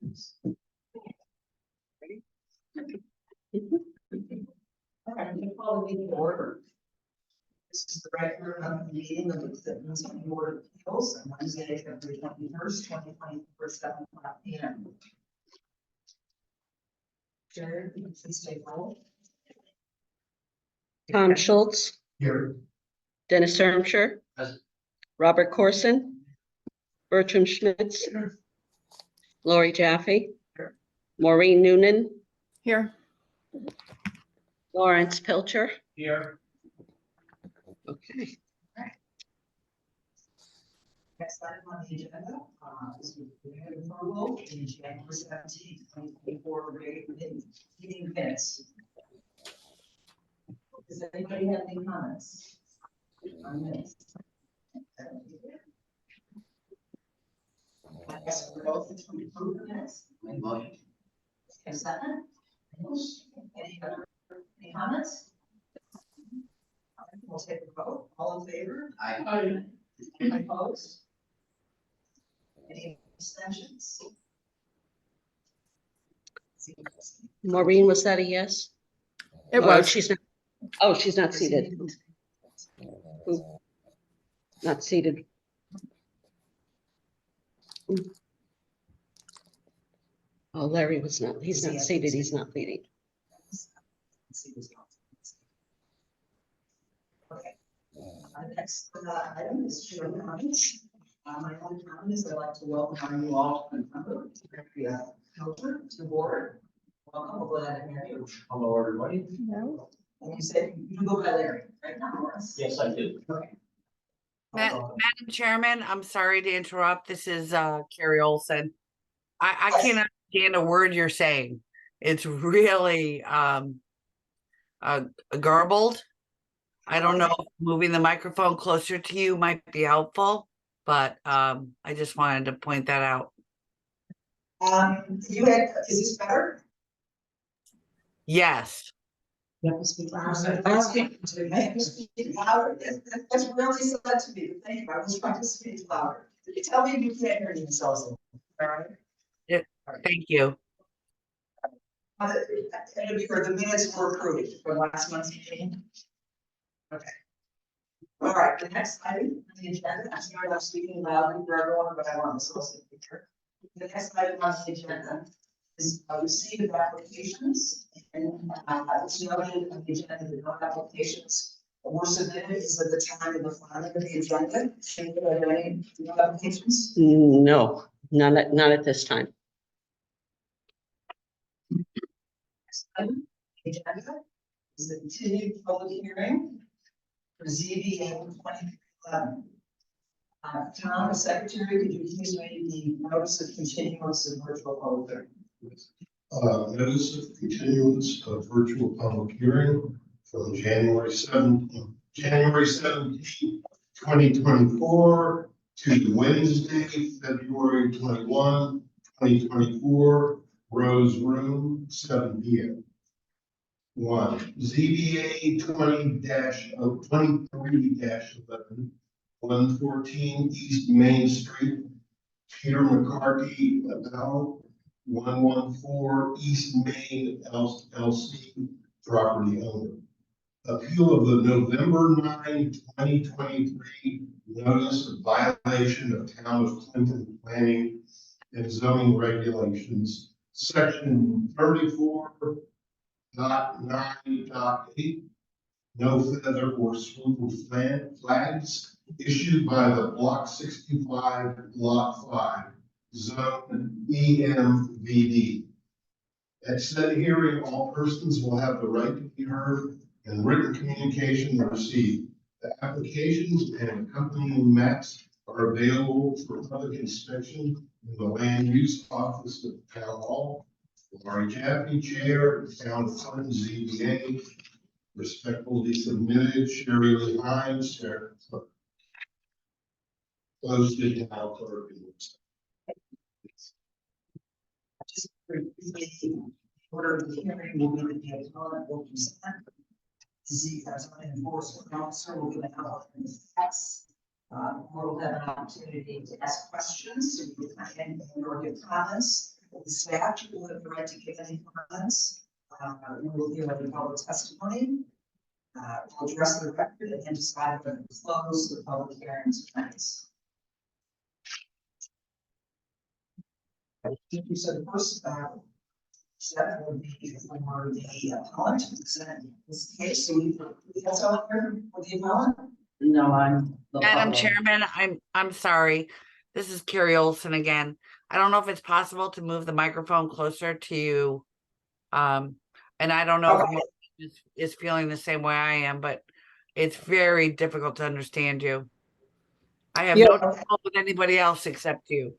All right, I'm going to call the meeting to order. This is the regular meeting of the Clinton Zoning Board of Appeals on Wednesday, February 21st, 2024, 7:00 p.m. Jared, please take roll. Tom Schultz, Here. Dennis Ermshire, Present. Robert Corson, Bertram Schmitz, Lori Jaffe, Here. Maureen Noonan, Here. Lawrence Pilcher. Here. Okay. Next item on the agenda is the approval in January 17, 2024 meeting minutes. Does anybody have any comments on minutes? I guess we're both to approve the minutes. A second? Any comments? We'll take a vote. All in favor? Aye. Any opposed? Any abstentions? Maureen, was that a yes? It Oh, was. she's not. Oh, she's not seated. Not seated. Oh, Larry was not. He's not seated. He's not leading. Okay. Next item is chair comments. My only comment is I'd like to welcome you all to the Pilcher to the board. Welcome, we're glad to have you. Hello, everybody. No. And you said you go by Larry, right now, Morris? Yes, I do. Okay. Madam Chairman, I'm sorry to interrupt. This is Carrie Olson. I can't understand a word you're saying. It's really garbled. I don't know if moving the microphone closer to you might be helpful, but I just wanted to point that out. Is this better? Yes. You have to speak louder. Louder. That's really sad to me. Thank you. I was trying to speak louder. You tell me if you can't hear yourselves. All right. Thank you. It'll be for the minutes were approved for last month's meeting. Okay. All right, the next item on the agenda, I'm sorry I'm speaking loudly for everyone, but I want to solicit the picture. The next item on the agenda is receipt of applications, and it's noted on the agenda that no applications were submitted. Is at the time of the filing of the agenda. Are there any applications? No, not at this time. Next item, the agenda is the continued public hearing for ZBA 2011. Tom, the secretary, could you please read the notice of continuance of virtual public hearing? Notice of continuance of virtual public hearing from January 17, 2024 to Wednesday, February 21, 2024, Rose Room, 7 p.m. 1. ZBA 20-23-11, 114 East Main Street, Peter McCarthy, about 114 East Main LLC, property owner. Appeal of the November 9, 2023 notice of violation of Town of Clinton planning and zoning regulations, section 34.9.8, no feather or swoop flags issued by the Block 65, Lot 5, Zone EMVD. At said hearing, all persons will have the right to be heard and written communication received. The applications and accompanying maps are available for public inspection in the Land Use Office of Town Hall. Lori Jaffe, Chair, Town Clinton ZBA, respectfully submitted, Sherry Lee Hines, Chair. Closed to Town Clerk. Just briefly, order of the hearing will be the appellant will present. The zoning enforcement officer will give an outline of the facts. We'll have an opportunity to ask questions, or give comments, The staff will have the right to give any comments. We will hear any public testimony. We'll address the record and then decide whether to close the public hearings tonight. I think you said the first, step would be for the appellant to present this case. So we have someone here for the appellant? No, I'm. the Madam public. Chairman, I'm sorry. This is Carrie Olson again. I don't know if it's possible to move the microphone closer to you. And I don't know if Okay. Maureen is feeling the same way I am, but it's very difficult to understand you. I have Yeah. no trouble with anybody else except you.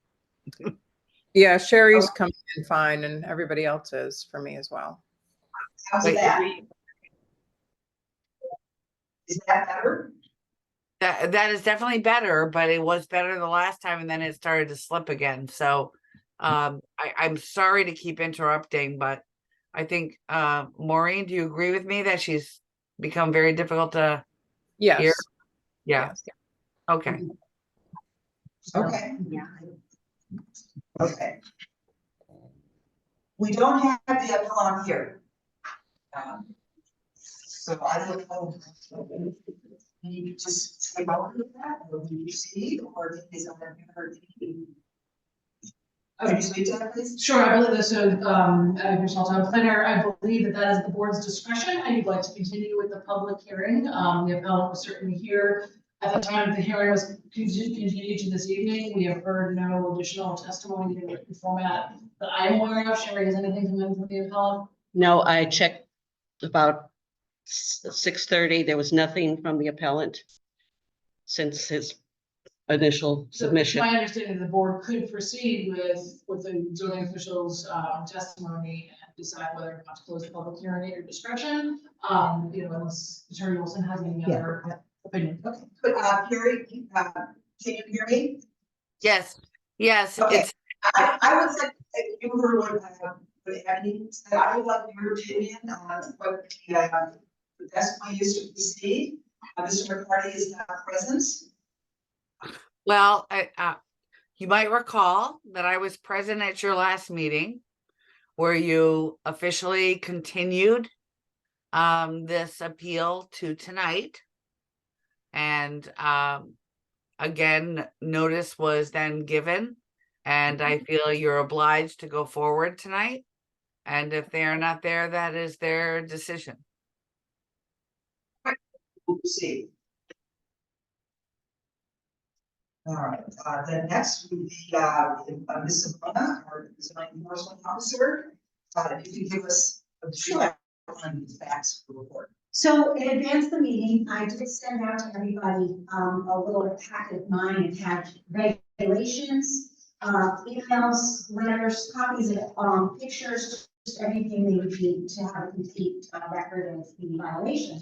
Yeah, Sherry's coming in fine and everybody else is for me as well. How's Wait, that? Is that better? That is definitely better, but it was better the last time and then it started to slip again. So I'm sorry to keep interrupting, but I think Maureen, do you agree with me that she's become very difficult to Yes. hear? Yeah, Yes. okay. Okay. Okay. We don't have the appellant here. So I don't know. You just skip over that, or do you see, or is it her? Could you speak to that, please? Sure, I believe this, so, Town Planner, I believe that is the board's discretion, and you'd like to continue with the public hearing. The appellant was certainly here at the time the hearing was continued to this evening. We have heard no additional testimony in written format that I'm aware of. Sherry, has anything come in from the appellant? No, I checked about 6:30. There was nothing from the appellant since his initial So submission. My understanding, the board could proceed with the zoning officials' testimony and decide whether or not to close the public hearing at your discretion. Unless Attorney Wilson has any other opinion. Okay, but Carrie, can you hear me? Yes, yes, Okay. it's I would like, you heard what Abby said, I would like your opinion on what the best way is to proceed. Mr. McCarty is not present. well, you might recall that I was present at your last meeting where you officially continued this appeal to tonight. And again, notice was then given, and I feel you're obliged to go forward tonight. And if they are not there, that is their decision. We'll proceed. All right, then next would be Ms. Sabrina, our zoning enforcement officer. If you give us a short on the facts for the report. So in advance of the meeting, I did send out to everybody, a little packet of mine. It had regulations, emails, letters, copies of, pictures, just everything they would need to have a complete, record of the violation.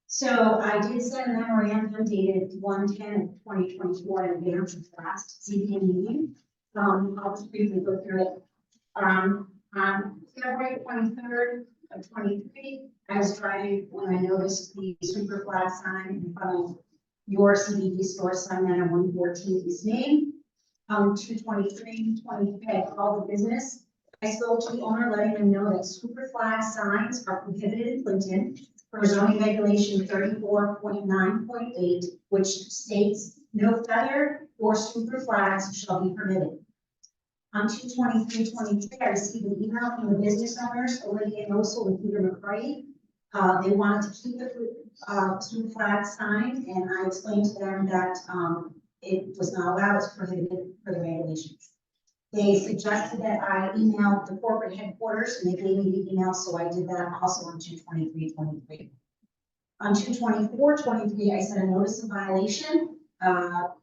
So I did send a memorandum dated 1/10/2024 in advance of the last ZBA meeting. I'll just briefly go through it. On February 23rd of 23, I was driving when I noticed the super flag sign in front of your CBD store sign on 114 East Main. 2/23/23, I called the business. I spoke to the owner, letting them know that super flag signs are prohibited in Clinton for zoning regulation 34.9.8, which states no feather or super flags shall be permitted. On 2/23/23, I received an email from the business owners, Olivia Mosel and Peter McCarty. They wanted to keep the super flag sign, and I explained to them that it was not allowed, it's prohibited for the regulations. They suggested that I email the corporate headquarters, and they gave me the email, so I did that also on 2/23/23. On 2/24/23, I sent a notice of violation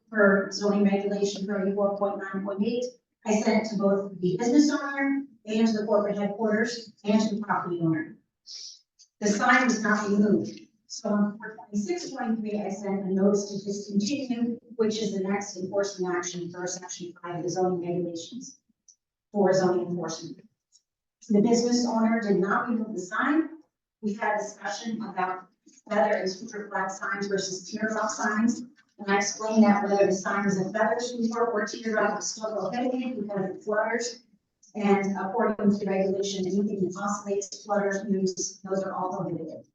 for zoning regulation 34.9.8. I sent it to both the business owner and to the corporate headquarters and to the property owner. The sign was not removed. So on 4/26/23, I sent a notice to discontinue, which is the next enforcement action for section 5 of the zoning regulations for zoning enforcement. The business owner did not remove the sign. We had a discussion about feather and super flag signs versus teardrop signs. And I explained that whether the sign is a feather sweeper or teardrop is still prohibited because it flutters. And according to the regulation, anything that oscillates, flutters, moves, those are all prohibited.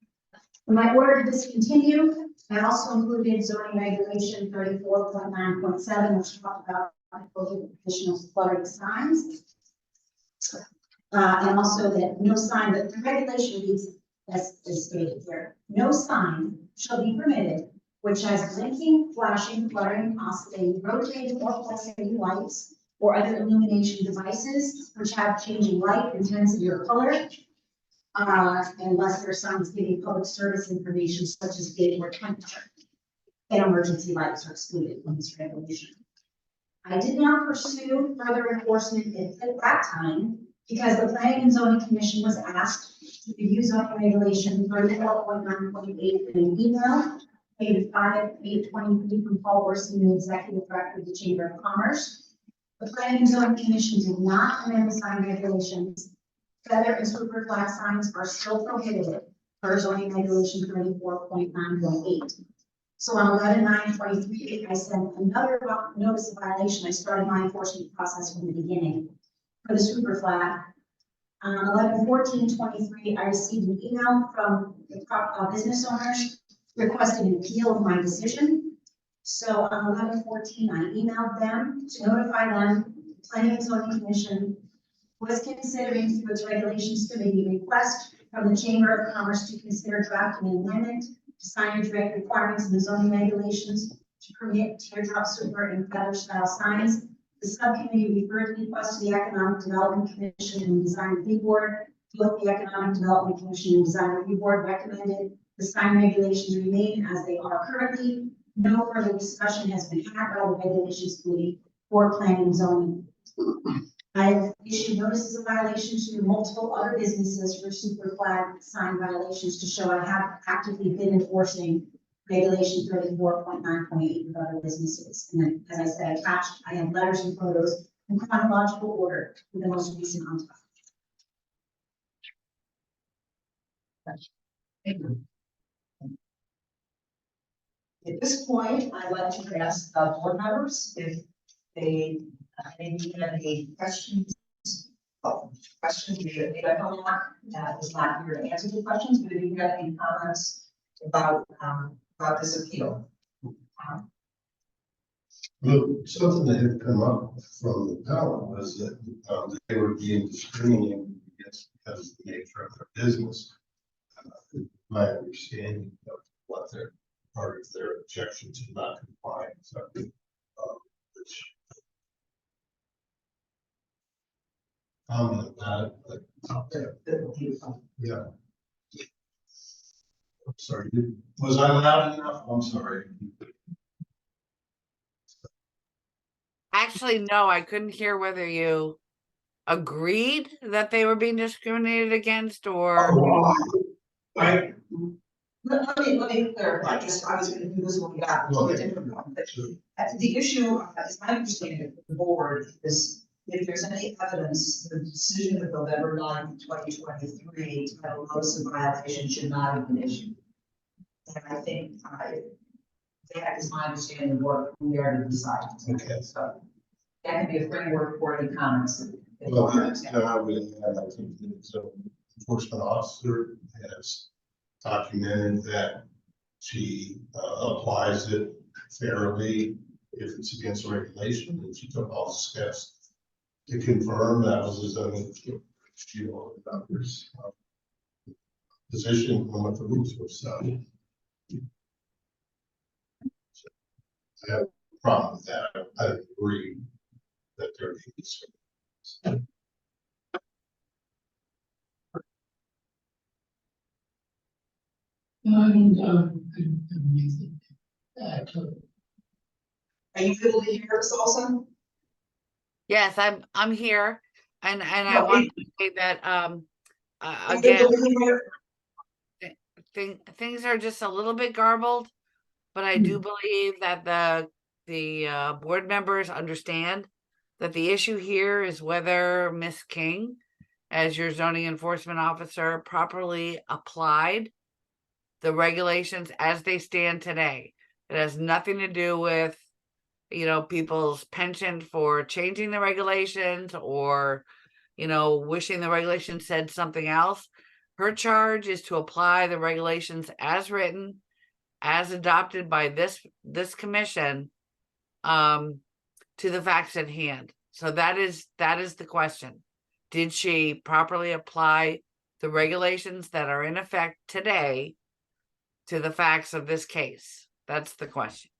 In my order to discontinue, I also included zoning regulation 34.9.7, which talked about additional fluttering signs. And also that no sign, that the regulation reads as is stated here, no sign shall be permitted which has blinking, flashing, fluttering, oscillating, rotating, or pulsating lights or other illumination devices which have changing light, intensity, or color. Unless there are signs giving public service information such as date or temperature. And emergency lights are excluded from this regulation. I did not pursue further enforcement at that time because the Planning and Zoning Commission was asked to review zoning regulation 34.9.8 in an email dated 5/8/23 from Paul Orson, the Executive Director of the Chamber of Commerce. The Planning and Zoning Commission did not amend the sign regulations. Feather and super flag signs are still prohibited per zoning regulation 34.9.8. So on 11/9/23, I sent another notice of violation. I started my enforcement process from the beginning for the super flag. On 11/14/23, I received an email from the business owners requesting an appeal of my decision. So on 11/14, I emailed them to notify them, the Planning and Zoning Commission was considering through its regulations committee request from the Chamber of Commerce to consider drafting an amendment to signage requirements in the zoning regulations to permit teardrop, super, and feather style signs. The subcommittee referred the request to the Economic Development Commission and Design Review Board. Both the Economic Development Commission and Design Review Board recommended the sign regulations remain as they are currently. No further discussion has been had by the regulations committee for planning and zoning. I have issued notices of violations to multiple other businesses for super flag sign violations to show I have actively been enforcing regulation 34.9.8 with other businesses. And then, as I said, attached, I have letters and photos in chronological order with the most recent on top. Thank you. At this point, I'd like to ask board members if they maybe have any questions. Questions, we have no one that is not here to answer the questions, but if you have any comments about this appeal. Well, something that had come up from the panel was that they were being discriminated against because of the nature of their business. My understanding of what their part of their objection to not complying, so which comment that, but yeah. I'm sorry, was I loud enough? I'm sorry. Actually, no, I couldn't hear whether you agreed that they were being discriminated against or. I, Let me clarify, just I was gonna do this when we got to a different one, but the issue, as I understand it, the board is if there's any evidence, the decision of November 9, 2023, to have a notice of violation should not have been issued. And I think that is my understanding of what we are to decide. Okay. So that can be a framework for any comments. well, I think the enforcement officer has documented that she applies it fairly if it's against regulation, and she took all the steps to confirm that was a zoning doctor's position on what the rules were. So I have a problem with that. I agree that there needs to. Are you able to hear us also? Yes, I'm here, and I No, want to say that Are you again, able to hear? things are just a little bit garbled, but I do believe that the board members understand that the issue here is whether Miss King, as your zoning enforcement officer, properly applied the regulations as they stand today. It has nothing to do with, people's penchant for changing the regulations or, wishing the regulation said something else. Her charge is to apply the regulations as written, as adopted by this commission, to the facts at hand. So that is the question. Did she properly apply the regulations that are in effect today to the facts of this case? That's the question.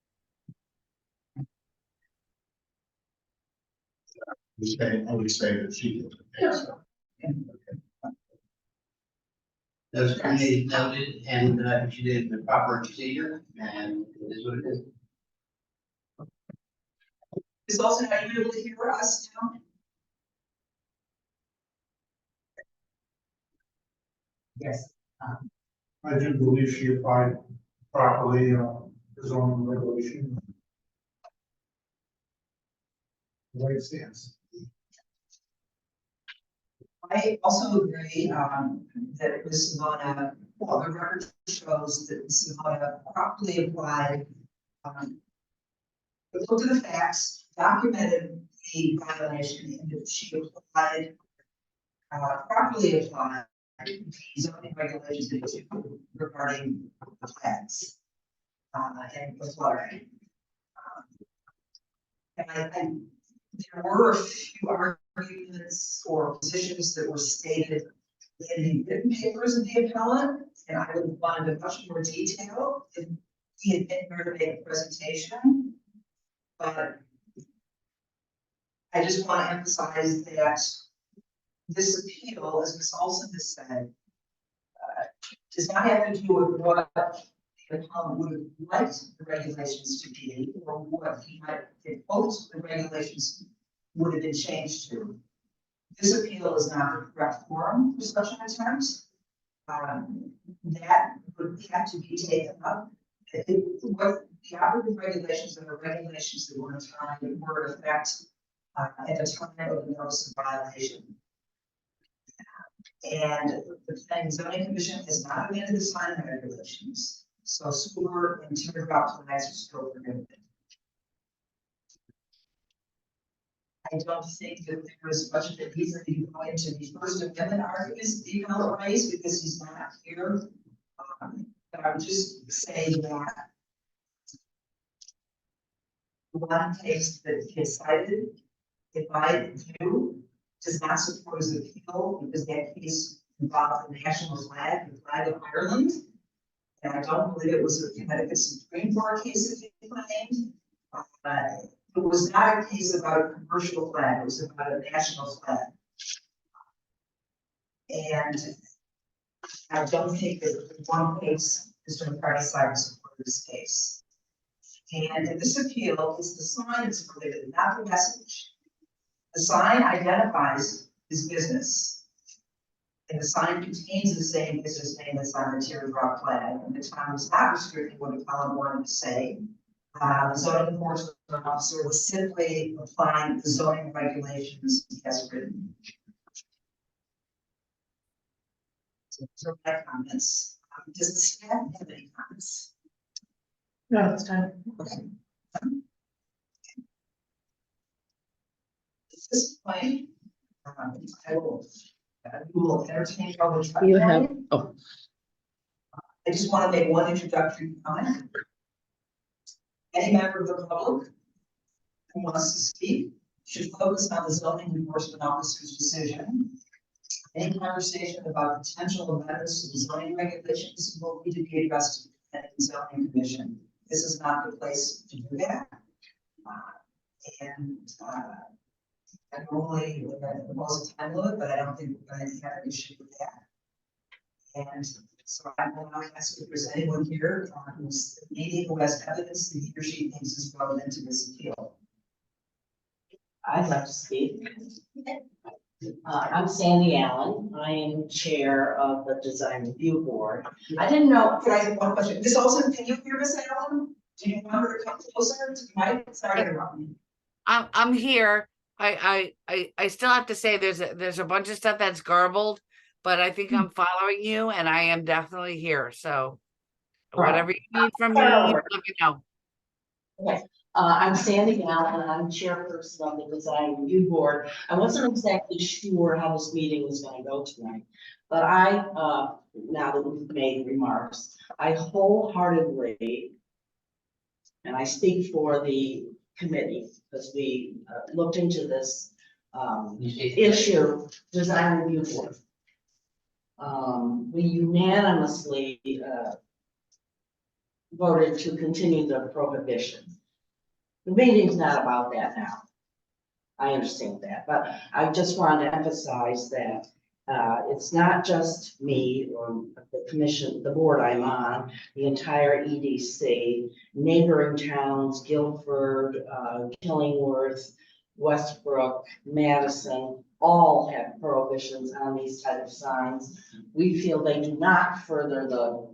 I would say that she did. So, Those committees noted, and she did the proper procedure, and it is what it is. Ms. Olson, are you able to hear us now? Yes. I do believe she applied properly, the zoning regulation. The way it stands. I also agree, that Ms. Simona, well, the record shows that Ms. Simona properly applied, looked at the facts, documented the violation, and that she applied, properly applied the zoning regulations regarding the flags, and the flooding. And there were a few arguments or positions that were stated in the written papers of the appellant, and I would have wanted much more detail if he had been here to make a presentation. But I just want to emphasize that this appeal, as Ms. Olson has said, does not have to do with what the appellant would have liked the regulations to be, or what he might have hoped the regulations would have been changed to. This appeal is not the correct forum for such an attempt. That would have to be taken up. What the operative regulations and the regulations that were in effect at the time of the notice of violation. And the Planning and Zoning Commission has not amended the sign regulations, so sewer and timber drop flags are still prohibited. I don't think that there is much of a reason to go into the First Amendment arguments that you know raised because he's not here. But I would just say that one case that he cited, if I view, does not support his appeal because that case involved the national flag, the flag of Ireland. And I don't believe it was a Connecticut Supreme Court case that he claimed. It was not a case about a commercial flag, it was about a national flag. And I don't think that one case is going to try to support this case. And in this appeal, it's the sign that's prohibited, not the message. The sign identifies his business. And the sign contains the same business name that's on the teardrop flag. And the town was not restricting what the appellant wanted to say. The zoning enforcement officer was simply applying the zoning regulations as written. So those are my comments. Does the staff have any comments? No, it's time. Okay. At this point, we will entertain public You have, comment. oh, I just want to make one introductory comment. Any member of the public who wants to speak should focus on the zoning enforcement officer's decision. Any conversation about potential amendments to the zoning regulations will need to be addressed to the Planning and Zoning Commission. This is not the place to do that. I normally impose a time limit, but I don't think we're going to have an issue with that. And so I will not ask if there's anyone here who's needing who has evidence that he or she thinks is relevant to this appeal. I'd like to speak. I'm Sandy Allen. I am chair of the Design Review Board. I didn't know. Can I have one question? Ms. Olson, can you hear Ms. Allen? Do you want her to come closer to the mic? Sorry to interrupt me. I'm here. I still have to say there's a bunch of stuff that's garbled, but I think I'm following you and I am definitely here. So whatever you need from me, let me know. Okay, I'm Sandy Allen, and I'm chairperson of the Design Review Board. I wasn't exactly sure how this meeting was gonna go tonight, but now that we've made remarks, I wholeheartedly, and I speak for the committee, because we looked into this issue, Design Review Board. We unanimously voted to continue the prohibition. The meeting's not about that now. I understand that, but I just wanted to emphasize that it's not just me or the commission, the board I'm on, the entire EDC, neighboring towns, Guilford, Killingworth, Westbrook, Madison, all have prohibitions on these type of signs. We feel they do not further the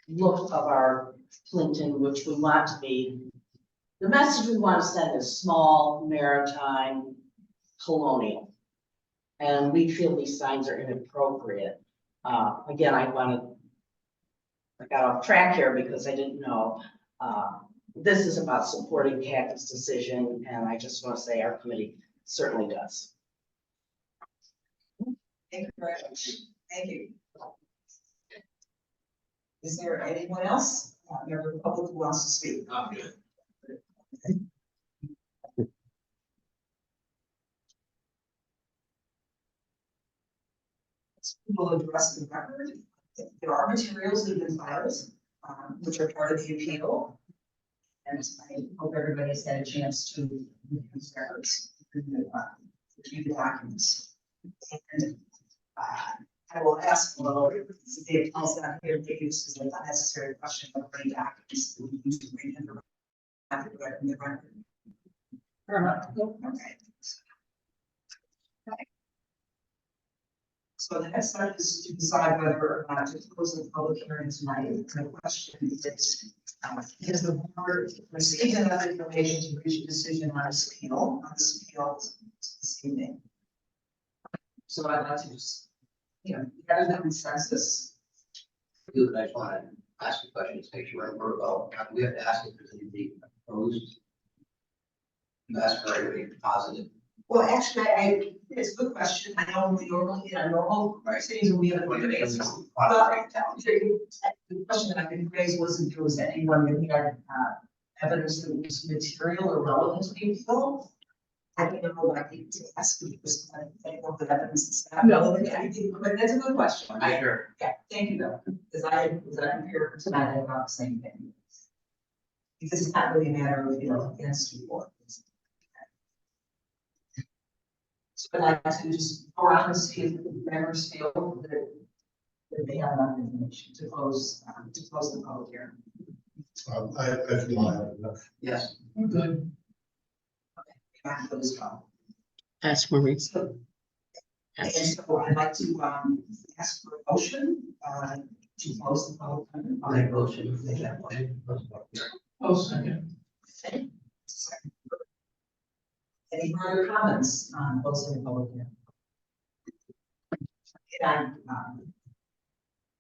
look of our Clinton, which we want to be. The message we want to send is small, maritime, colonial. And we feel these signs are inappropriate. Again, I got off track here because I didn't know. This is about supporting Kathy's decision, and I just want to say our committee certainly does. Thank you very much. Thank you. Is there anyone else, member of the public who wants to speak? We'll address the record. There are materials that have been filed, which are part of the appeal. And I hope everybody's had a chance to review the records, review the documents. And I will ask, well, if the appeal's not here, if this is an unnecessary question of any documents that we use to bring in the record. Okay. So the next step is to decide whether or not to close the public hearing tonight. The question is the board received enough information to reach a decision on this appeal this evening? So I'd like to just, gather the consensus. I just want to ask a question, to make sure I'm protocol. We have to ask if there's anything opposed. You ask for everything positive. Well, actually, it's a good question. I know we normally, in our normal cities, we have a good answer. But the question that I could raise was if there was anyone that had evidence that was material or relevant to the appeal. I don't know what I need to ask because I think what the evidence is not relevant to anything, but that's a good question. Sure. Yeah, thank you though, because I'm here tonight about the same thing. Because it's not really a matter of, against you or. So I'd like to just go around and see if the members feel that they have enough information to close the public hearing. I feel I have enough. Yes. Good. Okay, back to this one. Ask Marie. So, and so I'd like to ask for a motion to close the public hearing. I'll make a motion. Oh, second. Okay. Second. Any further comments on closing the public hearing? And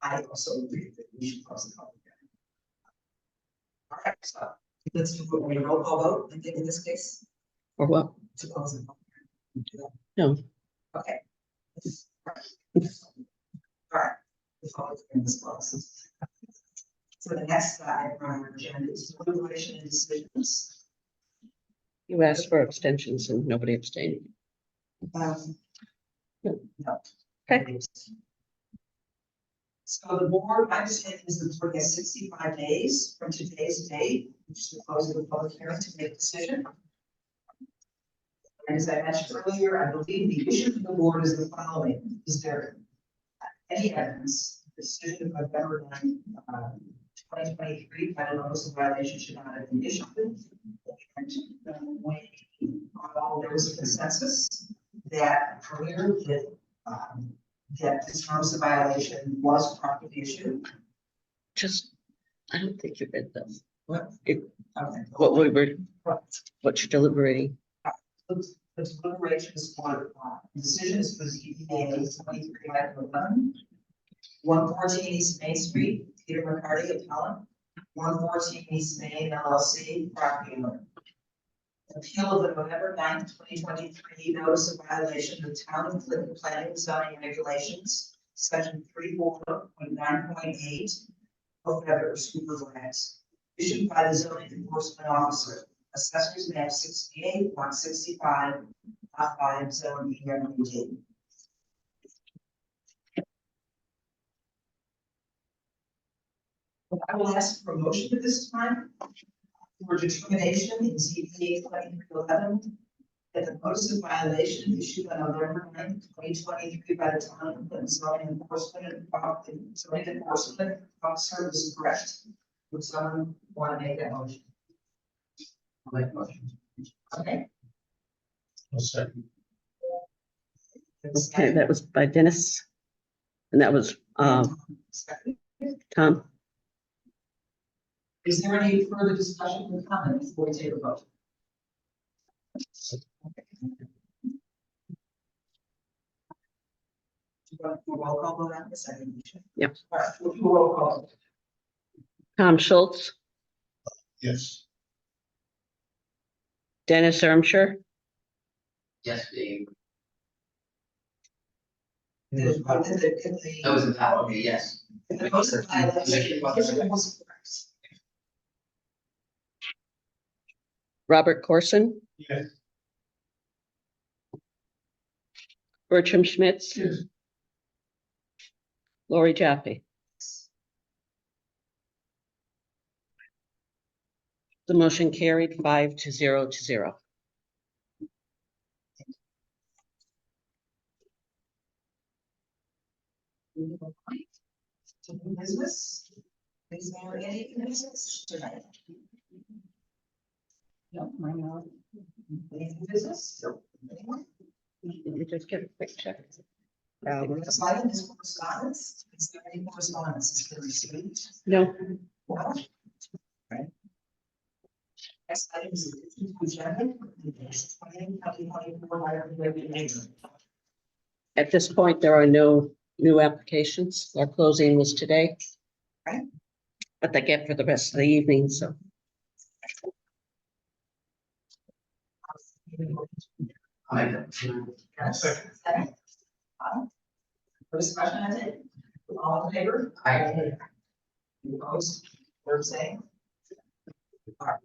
I also agree that we should close the public hearing. All right, so let's do a roll call vote, I think in this case, Or what? to close the public hearing. No. Okay. All right, the public hearing is closed. So the next item on our agenda is deliberation and decisions. You asked for abstentions and nobody abstained. No. Okay. So the board, my understanding is the board has 65 days from today's date, which is the close of the public hearing, to make a decision. And as I mentioned earlier, I believe the issue for the board is the following: is there any evidence the decision of November 9, 2023 by the notice of violation should not have been issued? And there was a consensus that earlier that this notice of violation was properly issued. I don't think you read them. What? Okay. What What you're deliberating. the deliberations for decisions for ZBA 23-11, 114 East Main Street, Peter McCarty, appellant, 114 East Main LLC, property owner. Appeal of the November 9th, 2023 notice of violation of Town of Clinton planning and zoning regulations, section 34.9.8 of federal superflags, issued by the zoning enforcement officer, assessors map 68, 165, lot 5, zone EMD. I will ask for a motion at this time for determination in ZBA 2311 that the notice of violation issued on November 9th, 2023 by the Town of Clinton zoning enforcement officer is correct. Would someone want to make that motion? I'll make a motion. Okay. A second. Okay, that was by Dennis. And that was, Second. Tom. Is there any further discussion or comment before we take a vote? Do you want to do a roll call vote on the second? Yep. All right, we'll do a roll call. Tom Schultz, Yes. Dennis Ermshire, Yes, Dave. The That was a power, okay, yes. notice of violation was correct. Robert Corson, Yes. Bertram Schmitz, Yes. Lori Jaffe. The motion carried 5-0. Business? Is there any business tonight? No, mine not. Any business? Anyone? You just get a quick check. Next item is correspondence. Is there any correspondence that's been received? No, Well. Right. Next item is the agenda. 2024. at this point, there are no new applications. Our closing was today. Right. But they get for the rest of the evening, so. I'll make that. Yes. Second. Second. For discussion on it, all in favor? Aye. Opposed, or abstained? All right.